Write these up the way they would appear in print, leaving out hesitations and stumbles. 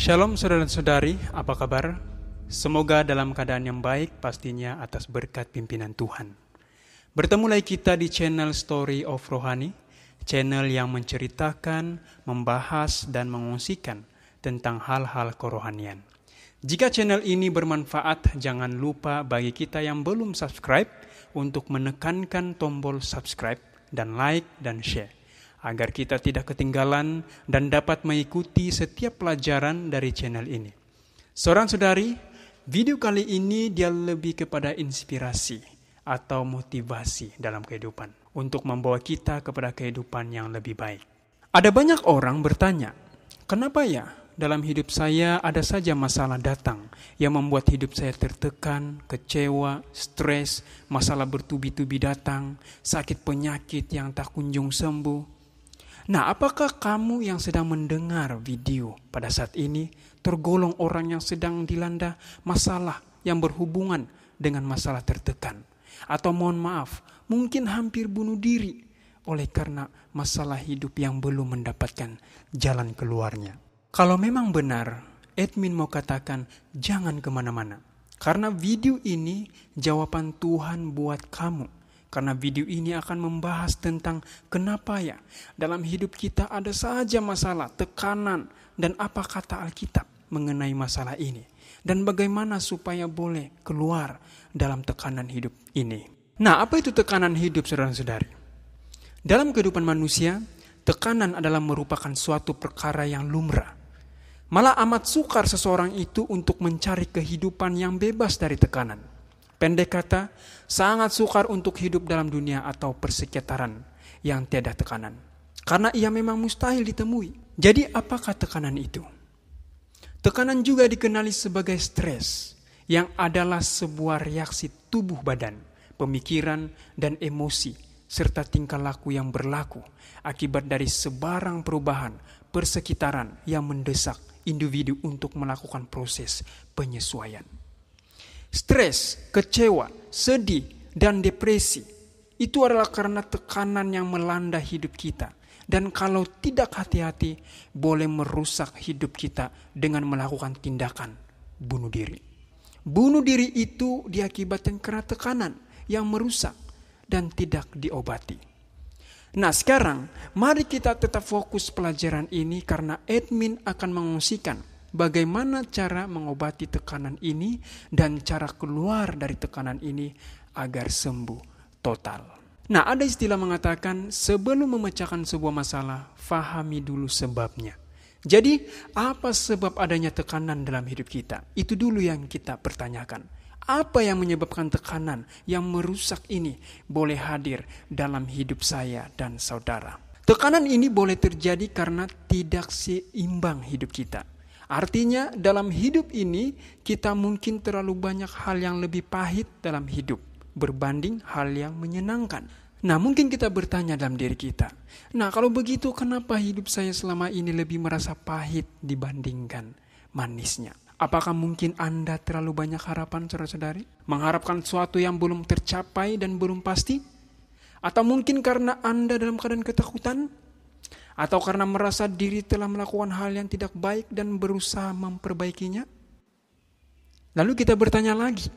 Shalom saudara-saudari, apa kabar? Semoga dalam keadaan yang baik pastinya atas berkat pimpinan Tuhan. Bertemu lagi kita di channel Story of Rohani, channel yang menceritakan, membahas, dan mengungsikan tentang hal-hal kerohanian. Jika channel ini bermanfaat, jangan lupa bagi kita yang belum subscribe untuk menekankan tombol subscribe dan like dan share, agar kita tidak ketinggalan dan dapat mengikuti setiap pelajaran dari channel ini. Saudara-saudari, video kali ini dia lebih kepada inspirasi atau motivasi dalam kehidupan untuk membawa kita kepada kehidupan yang lebih baik. Ada banyak orang bertanya, kenapa ya dalam hidup saya ada saja masalah datang yang membuat hidup saya tertekan, kecewa, stres, masalah bertubi-tubi datang, sakit penyakit yang tak kunjung sembuh. Nah, apakah kamu yang sedang mendengar video pada saat ini tergolong orang yang sedang dilanda masalah yang berhubungan dengan masalah tertekan? Atau mohon maaf, mungkin hampir bunuh diri oleh karena masalah hidup yang belum mendapatkan jalan keluarnya. Kalau memang benar, admin mau katakan jangan kemana-mana. Karena video ini jawaban Tuhan buat kamu. Karena video ini akan membahas tentang kenapa ya dalam hidup kita ada saja masalah, tekanan, dan apa kata Alkitab mengenai masalah ini. Dan bagaimana supaya boleh keluar dalam tekanan hidup ini. Nah, apa itu tekanan hidup, saudara-saudari? Dalam kehidupan manusia, tekanan adalah merupakan suatu perkara yang lumrah. Malah amat sukar seseorang itu untuk mencari kehidupan yang bebas dari tekanan. Pendek kata, sangat sukar untuk hidup dalam dunia atau persekitaran yang tiada tekanan. Karena ia memang mustahil ditemui. Jadi apakah tekanan itu? Tekanan juga dikenali sebagai stres, yang adalah sebuah reaksi tubuh badan, pemikiran, dan emosi, serta tingkah laku yang berlaku akibat dari sebarang perubahan persekitaran yang mendesak individu untuk melakukan proses penyesuaian. Stres, kecewa, sedih, dan depresi itu adalah karena tekanan yang melanda hidup kita. Dan kalau tidak hati-hati, boleh merusak hidup kita dengan melakukan tindakan bunuh diri. Bunuh diri itu diakibatkan karena tekanan yang merusak dan tidak diobati. Nah, sekarang mari kita tetap fokus pelajaran ini karena admin akan mengungsikan bagaimana cara mengobati tekanan ini dan cara keluar dari tekanan ini agar sembuh total. Nah, ada istilah mengatakan sebelum memecahkan sebuah masalah, fahami dulu sebabnya. Jadi, apa sebab adanya tekanan dalam hidup kita? Itu dulu yang kita pertanyakan. Apa yang menyebabkan tekanan yang merusak ini boleh hadir dalam hidup saya dan saudara? Tekanan ini boleh terjadi karena tidak seimbang hidup kita. Artinya dalam hidup ini kita mungkin terlalu banyak hal yang lebih pahit dalam hidup berbanding hal yang menyenangkan. Nah, mungkin kita bertanya dalam diri kita, nah kalau begitu kenapa hidup saya selama ini lebih merasa pahit dibandingkan manisnya? Apakah mungkin Anda terlalu banyak harapan, saudara-saudari? Mengharapkan sesuatu yang belum tercapai dan belum pasti? Atau mungkin karena Anda dalam keadaan ketakutan? Atau karena merasa diri telah melakukan hal yang tidak baik dan berusaha memperbaikinya? Lalu kita bertanya lagi,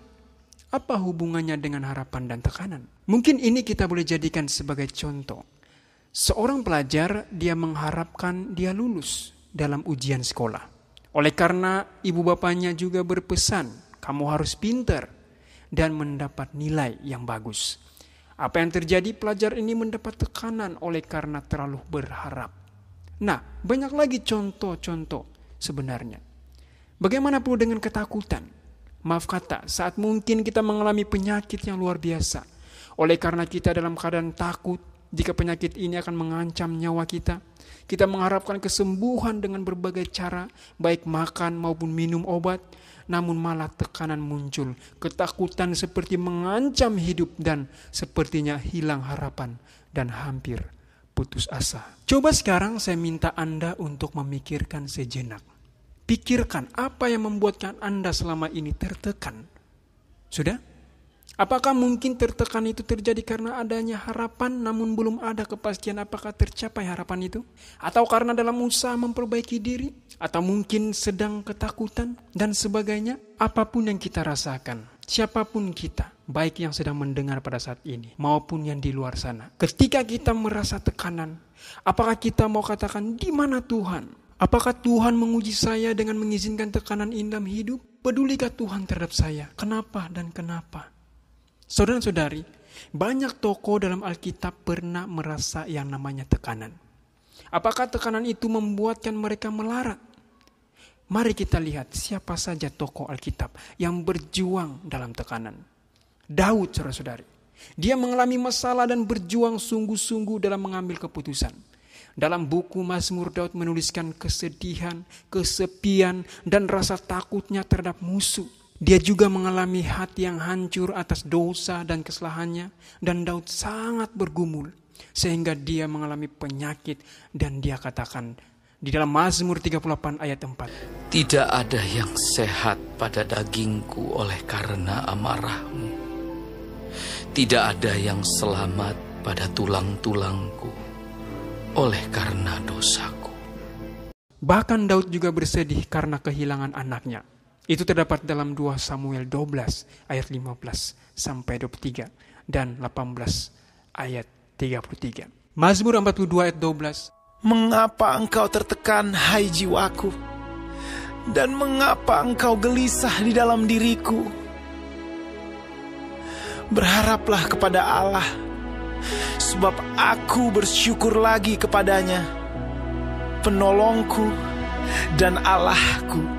apa hubungannya dengan harapan dan tekanan? Mungkin ini kita boleh jadikan sebagai contoh. Seorang pelajar, dia mengharapkan dia lulus dalam ujian sekolah. Oleh karena ibu bapaknya juga berpesan, kamu harus pintar dan mendapat nilai yang bagus. Apa yang terjadi? Pelajar ini mendapat tekanan oleh karena terlalu berharap. Nah, banyak lagi contoh-contoh sebenarnya. Bagaimana pula dengan ketakutan? Maaf kata, saat mungkin kita mengalami penyakit yang luar biasa. Oleh karena kita dalam keadaan takut, jika penyakit ini akan mengancam nyawa kita, kita mengharapkan kesembuhan dengan berbagai cara, baik makan maupun minum obat, namun malah tekanan muncul, ketakutan seperti mengancam hidup dan sepertinya hilang harapan dan hampir putus asa. Coba sekarang saya minta Anda untuk memikirkan sejenak. Pikirkan apa yang membuatkan Anda selama ini tertekan. Sudah? Apakah mungkin tertekan itu terjadi karena adanya harapan namun belum ada kepastian apakah tercapai harapan itu? Atau karena dalam usaha memperbaiki diri? Atau mungkin sedang ketakutan dan sebagainya? Apapun yang kita rasakan, siapapun kita, baik yang sedang mendengar pada saat ini maupun yang di luar sana. Ketika kita merasa tekanan, apakah kita mau katakan, di mana Tuhan? Apakah Tuhan menguji saya dengan mengizinkan tekanan ini dalam hidup? Pedulikah Tuhan terhadap saya? Kenapa dan kenapa? Saudara-saudari, banyak tokoh dalam Alkitab pernah merasa yang namanya tekanan. Apakah tekanan itu membuatkan mereka melarat? Mari kita lihat siapa saja tokoh Alkitab yang berjuang dalam tekanan. Daud, saudara-saudari. Dia mengalami masalah dan berjuang sungguh-sungguh dalam mengambil keputusan. Dalam buku Mazmur, Daud menuliskan kesedihan, kesepian, dan rasa takutnya terhadap musuh. Dia juga mengalami hati yang hancur atas dosa dan kesalahannya, dan Daud sangat bergumul sehingga dia mengalami penyakit, dan dia katakan di dalam Mazmur 38 ayat 4, "Tidak ada yang sehat pada dagingku oleh karena amarahmu. Tidak ada yang selamat pada tulang-tulangku oleh karena dosaku." Bahkan Daud juga bersedih karena kehilangan anaknya. Itu terdapat dalam 2 Samuel 12 ayat 15 sampai 23 dan 18 ayat 33. Mazmur 42 ayat 12. Mengapa engkau tertekan, hai jiwaku? Dan mengapa engkau gelisah di dalam diriku? Berharaplah kepada Allah, sebab aku bersyukur lagi kepadanya, penolongku dan Allahku.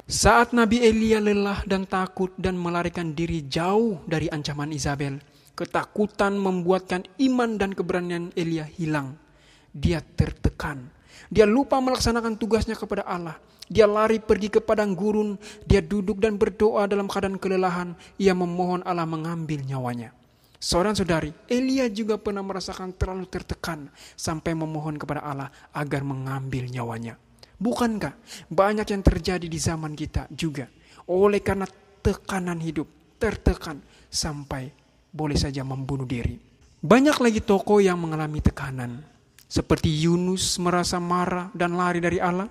Saat Nabi Elia lelah dan takut dan melarikan diri jauh dari ancaman Izabel, ketakutan membuatkan iman dan keberanian Elia hilang. Dia tertekan. Dia lupa melaksanakan tugasnya kepada Allah. Dia lari pergi ke padang gurun. Dia duduk dan berdoa dalam keadaan kelelahan. Ia memohon Allah mengambil nyawanya. Saudara-saudari, Elia juga pernah merasakan terlalu tertekan sampai memohon kepada Allah agar mengambil nyawanya. Bukankah banyak yang terjadi di zaman kita juga oleh karena tekanan hidup, tertekan sampai boleh saja membunuh diri. Banyak lagi tokoh yang mengalami tekanan, seperti Yunus merasa marah dan lari dari Allah.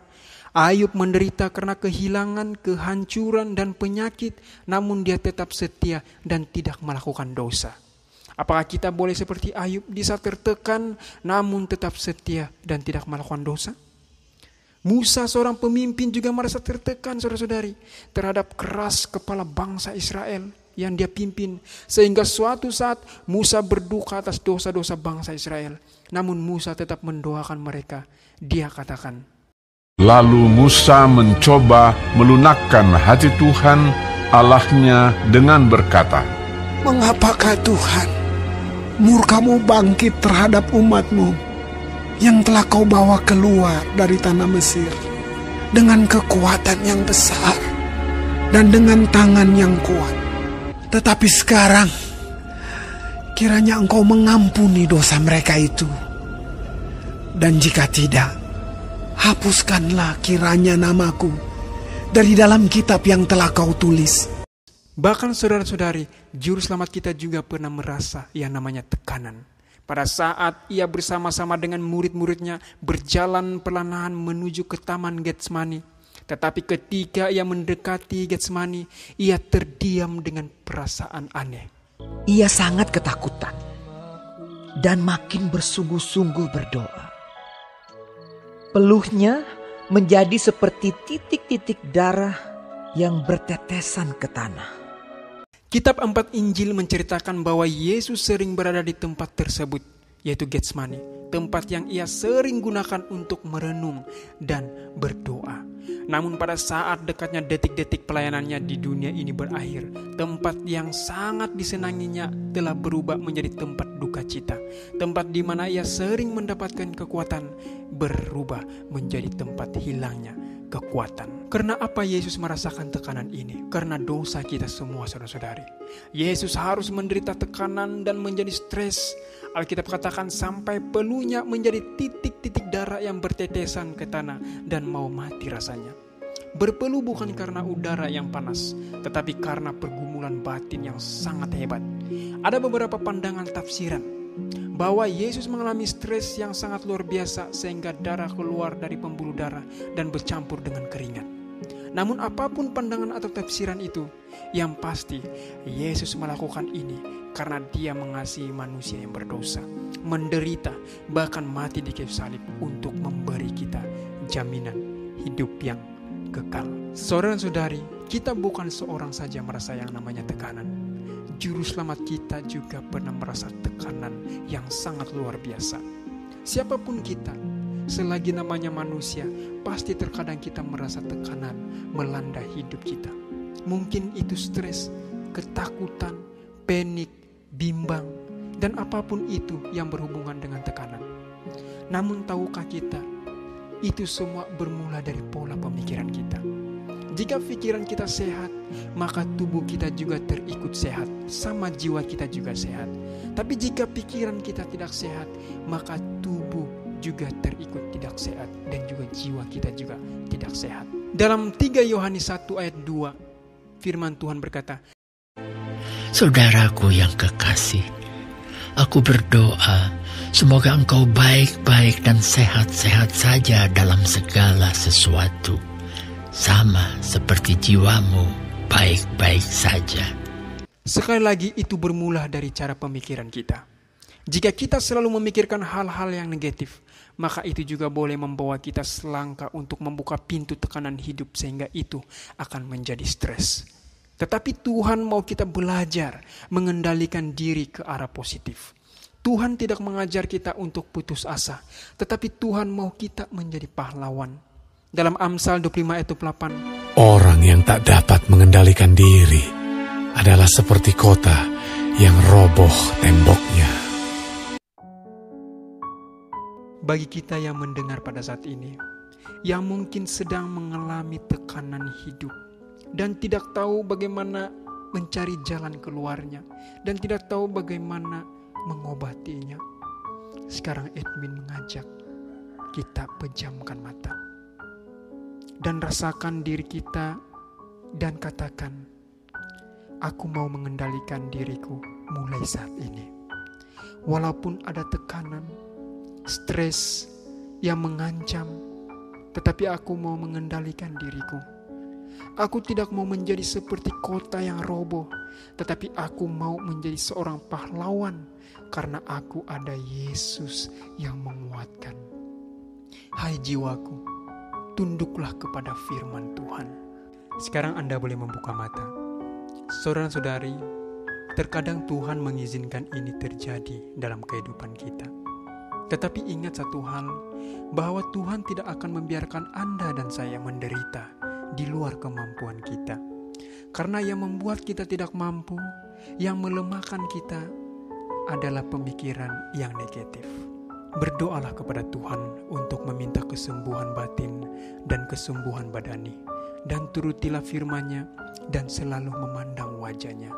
Ayub menderita karena kehilangan, kehancuran dan penyakit, namun dia tetap setia dan tidak melakukan dosa. Apakah kita boleh seperti Ayub di saat tertekan namun tetap setia dan tidak melakukan dosa? Musa, seorang pemimpin, juga merasa tertekan, saudara-saudari, terhadap keras kepala bangsa Israel yang dia pimpin. Sehingga suatu saat Musa berduka atas dosa-dosa bangsa Israel. Namun Musa tetap mendoakan mereka. Dia katakan, "Lalu Musa mencoba melunakkan hati Tuhan Allahnya dengan berkata, Mengapakah Tuhan murka-Mu bangkit terhadap umat-Mu yang telah Kau bawa keluar dari tanah Mesir dengan kekuatan yang besar dan dengan tangan yang kuat. Tetapi sekarang kiranya Engkau mengampuni dosa mereka itu. Dan jika tidak, hapuskanlah kiranya namaku dari dalam kitab yang telah Kau tulis." Bahkan saudara-saudari, juru selamat kita juga pernah merasa yang namanya tekanan. Pada saat ia bersama-sama dengan murid-muridnya berjalan perlahan menuju ke Taman Getsemani. Tetapi ketika ia mendekati Getsemani, ia terdiam dengan perasaan aneh. Ia sangat ketakutan dan makin bersungguh-sungguh berdoa. Peluhnya menjadi seperti titik-titik darah yang bertetesan ke tanah. Kitab 4 Injil menceritakan bahwa Yesus sering berada di tempat tersebut, yaitu Getsemani, tempat yang ia sering gunakan untuk merenung dan berdoa. Namun pada saat dekatnya detik-detik pelayanannya di dunia ini berakhir, tempat yang sangat disenanginya telah berubah menjadi tempat duka cita. Tempat di mana ia sering mendapatkan kekuatan berubah menjadi tempat hilangnya kekuatan. Karena apa Yesus merasakan tekanan ini? Karena dosa kita semua, saudara-saudari. Yesus harus menderita tekanan dan menjadi stres. Alkitab katakan sampai peluhnya menjadi titik-titik darah yang bertetesan ke tanah dan mau mati rasanya. Berpeluh bukan karena udara yang panas, tetapi karena pergumulan batin yang sangat hebat. Ada beberapa pandangan tafsiran bahwa Yesus mengalami stres yang sangat luar biasa sehingga darah keluar dari pembuluh darah dan bercampur dengan keringat. Namun apapun pandangan atau tafsiran itu, yang pasti Yesus melakukan ini karena Dia mengasihi manusia yang berdosa, menderita, bahkan mati di kayu salib untuk memberi kita jaminan hidup yang kekal. Saudara-saudari, kita bukan seorang saja merasa yang namanya tekanan. Juru selamat kita juga pernah merasa tekanan yang sangat luar biasa. Siapapun kita, selagi namanya manusia, pasti terkadang kita merasa tekanan melanda hidup kita. Mungkin itu stres, ketakutan, panik, bimbang, dan apapun itu yang berhubungan dengan tekanan. Namun tahukah kita, itu semua bermula dari pola pemikiran kita. Jika pikiran kita sehat, maka tubuh kita juga terikut sehat, sama jiwa kita juga sehat. Tapi jika pikiran kita tidak sehat, maka tubuh juga terikut tidak sehat, dan juga jiwa kita juga tidak sehat. Dalam 3 Yohanes 1 ayat 2, firman Tuhan berkata, Saudaraku yang kekasih, aku berdoa semoga engkau baik-baik dan sehat-sehat saja dalam segala sesuatu, sama seperti jiwamu baik-baik saja. Sekali lagi, itu bermula dari cara pemikiran kita. Jika kita selalu memikirkan hal-hal yang negatif, maka itu juga boleh membawa kita selangkah untuk membuka pintu tekanan hidup sehingga itu akan menjadi stres. Tetapi Tuhan mau kita belajar mengendalikan diri ke arah positif. Tuhan tidak mengajar kita untuk putus asa, tetapi Tuhan mau kita menjadi pahlawan. Dalam Amsal 25 ayat 28, Orang yang tak dapat mengendalikan diri adalah seperti kota yang roboh temboknya. bagi kita yang mendengar pada saat ini, yang mungkin sedang mengalami tekanan hidup dan tidak tahu bagaimana mencari jalan keluarnya dan tidak tahu bagaimana mengobatinya. Sekarang admin mengajak kita pejamkan mata dan rasakan diri kita dan katakan, aku mau mengendalikan diriku mulai saat ini. Walaupun ada tekanan, stres yang mengancam, tetapi aku mau mengendalikan diriku. Aku tidak mau menjadi seperti kota yang roboh, tetapi aku mau menjadi seorang pahlawan karena aku ada Yesus yang menguatkan. Hai jiwaku, tunduklah kepada firman Tuhan. Sekarang Anda boleh membuka mata. Saudara-saudari, terkadang Tuhan mengizinkan ini terjadi dalam kehidupan kita. Tetapi ingat satu hal, bahwa Tuhan tidak akan membiarkan Anda dan saya menderita di luar kemampuan kita. Karena yang membuat kita tidak mampu, yang melemahkan kita adalah pemikiran yang negatif. Berdoalah kepada Tuhan untuk meminta kesembuhan batin dan kesembuhan badani. Dan turutilah firman-Nya dan selalu memandang wajah-Nya.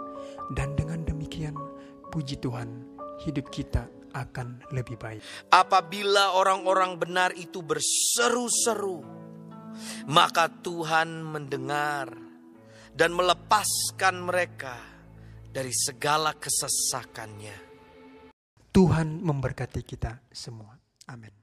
Dan dengan demikian, puji Tuhan, hidup kita akan lebih baik. Apabila orang-orang benar itu berseru-seru, maka Tuhan mendengar dan melepaskan mereka dari segala kesesakannya. Tuhan memberkati kita semua. Amin.